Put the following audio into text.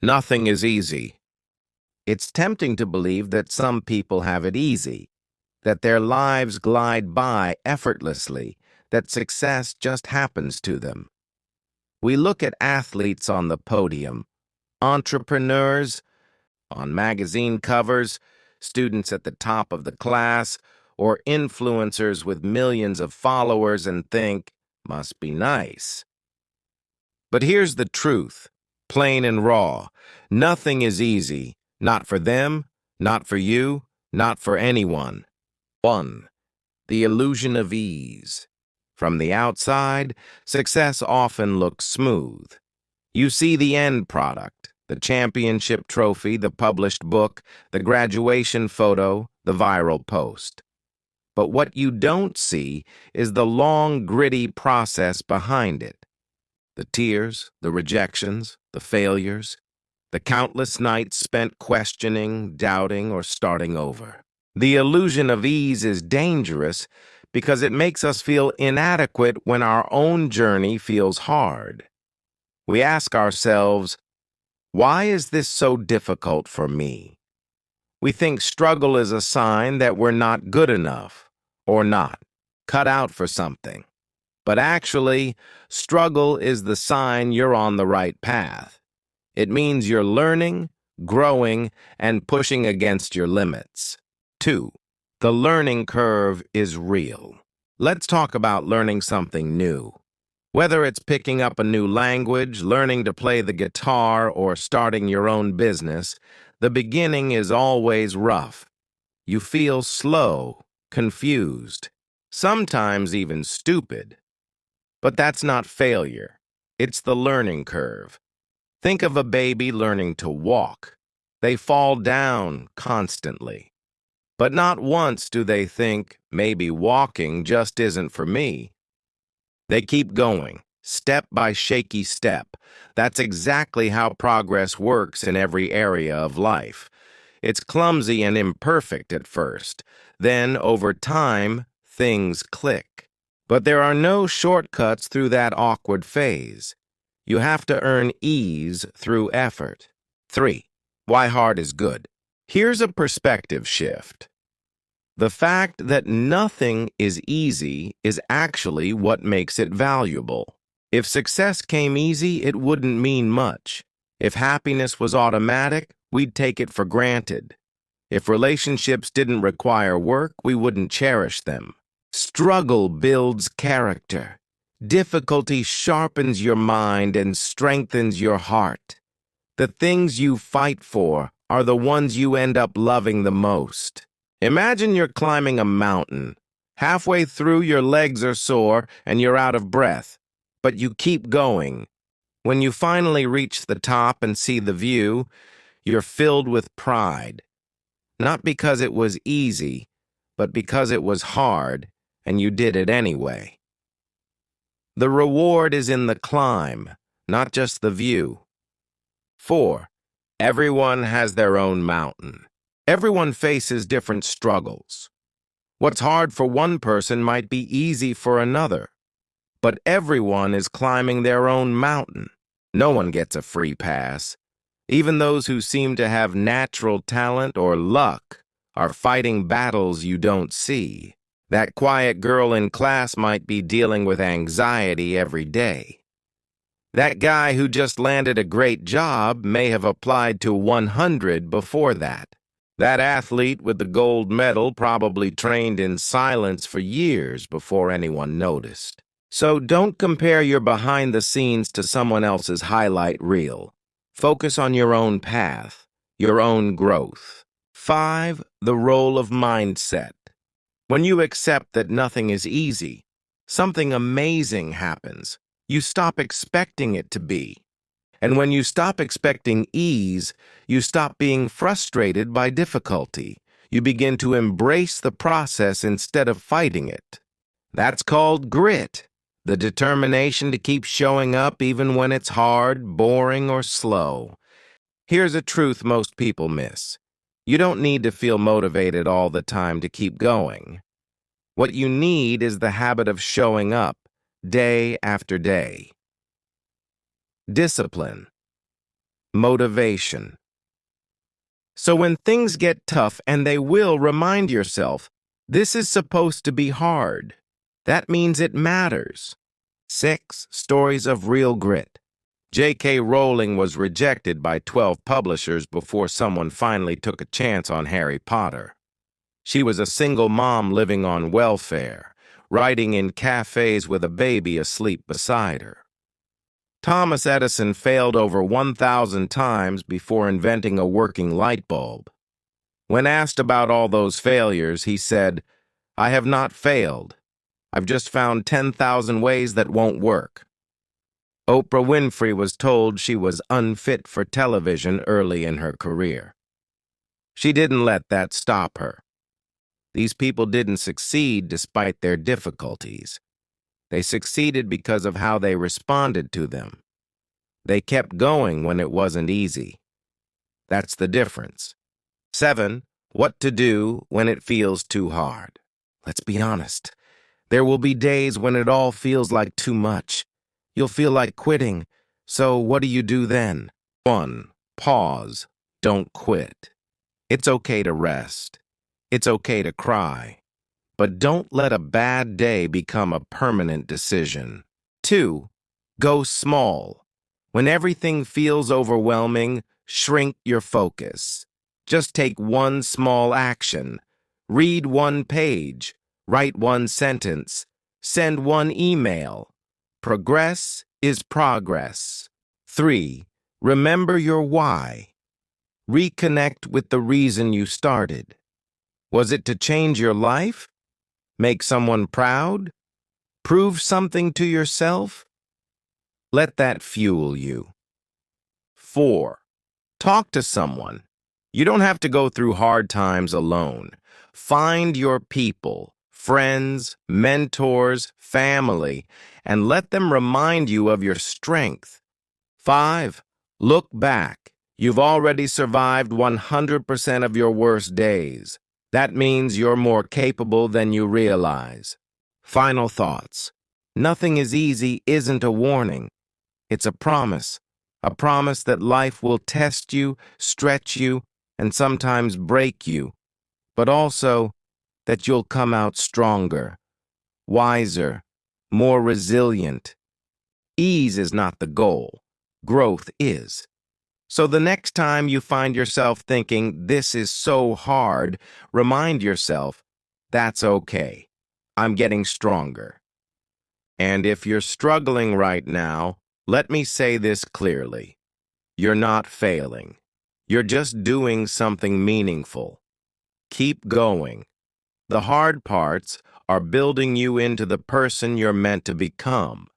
Nothing is easy. It's tempting to believe that some people have it easy, that their lives glide by effortlessly, that success just happens to them. We look at athletes on the podium, entrepreneurs on magazine covers, students at the top of the class, or influencers with millions of followers and think, must be nice. But here's the truth, plain and raw. Nothing is easy, not for them, not for you, not for anyone. 1. The illusion of ease. From the outside, success often looks smooth. You see the end product, the championship trophy, the published book, the graduation photo, the viral post. But what you don't see is the long, gritty process behind it. The tears, the rejections, the failures, the countless nights spent questioning, doubting, or starting over. The illusion of ease is dangerous because it makes us feel inadequate when our own journey feels hard. We ask ourselves, why is this so difficult for me? We think struggle is a sign that we're not good enough or not cut out for something. But actually, struggle is the sign you're on the right path. It means you're learning, growing, and pushing against your limits. 2. The learning curve is real. Let's talk about learning something new. Whether it's picking up a new language, learning to play the guitar, or starting your own business, the beginning is always rough. You feel slow, confused, sometimes even stupid. But that's not failure. It's the learning curve. Think of a baby learning to walk. They fall down constantly. But not once do they think, maybe walking just isn't for me. They keep going, step by shaky step. That's exactly how progress works in every area of life. It's clumsy and imperfect at first. Then, over time, things click. But there are no shortcuts through that awkward phase. You have to earn ease through effort. 3. Why hard is good. Here's a perspective shift. The fact that nothing is easy is actually what makes it valuable. If success came easy, it wouldn't mean much. If happiness was automatic, we'd take it for granted. If relationships didn't require work, we wouldn't cherish them. Struggle builds character. Difficulty sharpens your mind and strengthens your heart. The things you fight for are the ones you end up loving the most. Imagine you're climbing a mountain. Halfway through, your legs are sore and you're out of breath, but you keep going. When you finally reach the top and see the view, you're filled with pride. Not because it was easy, but because it was hard, and you did it anyway. The reward is in the climb, not just the view. 4. Everyone has their own mountain. Everyone faces different struggles. What's hard for one person might be easy for another, but everyone is climbing their own mountain. No one gets a free pass. Even those who seem to have natural talent or luck are fighting battles you don't see. That quiet girl in class might be dealing with anxiety every day. That guy who just landed a great job may have applied to 100 before that. That athlete with the gold medal probably trained in silence for years before anyone noticed. So don't compare your behind the scenes to someone else's highlight reel. Focus on your own path, your own growth. 5. The role of mindset. When you accept that nothing is easy, something amazing happens. You stop expecting it to be. And when you stop expecting ease, you stop being frustrated by difficulty. You begin to embrace the process instead of fighting it. That's called grit, the determination to keep showing up even when it's hard, boring, or slow. Here's a truth most people miss. You don't need to feel motivated all the time to keep going. What you need is the habit of showing up, day after day. Discipline. Motivation. So when things get tough, and they will, remind yourself, this is supposed to be hard. That means it matters. 6. Stories of real grit. J.K. Rowling was rejected by 12 publishers before someone finally took a chance on Harry Potter. She was a single mom living on welfare, writing in cafes with a baby asleep beside her. Thomas Edison failed over 1,000 times before inventing a working light bulb. When asked about all those failures, he said, "I have not failed. I've just found 10,000 ways that won't work." Oprah Winfrey was told she was unfit for television early in her career. She didn't let that stop her. These people didn't succeed despite their difficulties. They succeeded because of how they responded to them. They kept going when it wasn't easy. That's the difference. 7. What to do when it feels too hard. Let's be honest. There will be days when it all feels like too much. You'll feel like quitting. So what do you do then? 1. Pause. Don't quit. It's okay to rest. It's okay to cry. But don't let a bad day become a permanent decision. 2. Go small. When everything feels overwhelming, shrink your focus. Just take one small action. Read one page. Write one sentence. Send one email. Progress is progress. 3. Remember your why. Reconnect with the reason you started. Was it to change your life? Make someone proud? Prove something to yourself? Let that fuel you. 4. Talk to someone. You don't have to go through hard times alone. Find your people, friends, mentors, family, and let them remind you of your strength. 5. Look back. You've already survived 100% of your worst days. That means you're more capable than you realize. Final thoughts. Nothing is easy isn't a warning. It's a promise that life will test you, stretch you, and sometimes break you, but also that you'll come out stronger, wiser, more resilient. Ease is not the goal. Growth is. So the next time you find yourself thinking, this is so hard, remind yourself, that's okay. I'm getting stronger. And if you're struggling right now, let me say this clearly. You're not failing. You're just doing something meaningful. Keep going. The hard parts are building you into the person you're meant to become.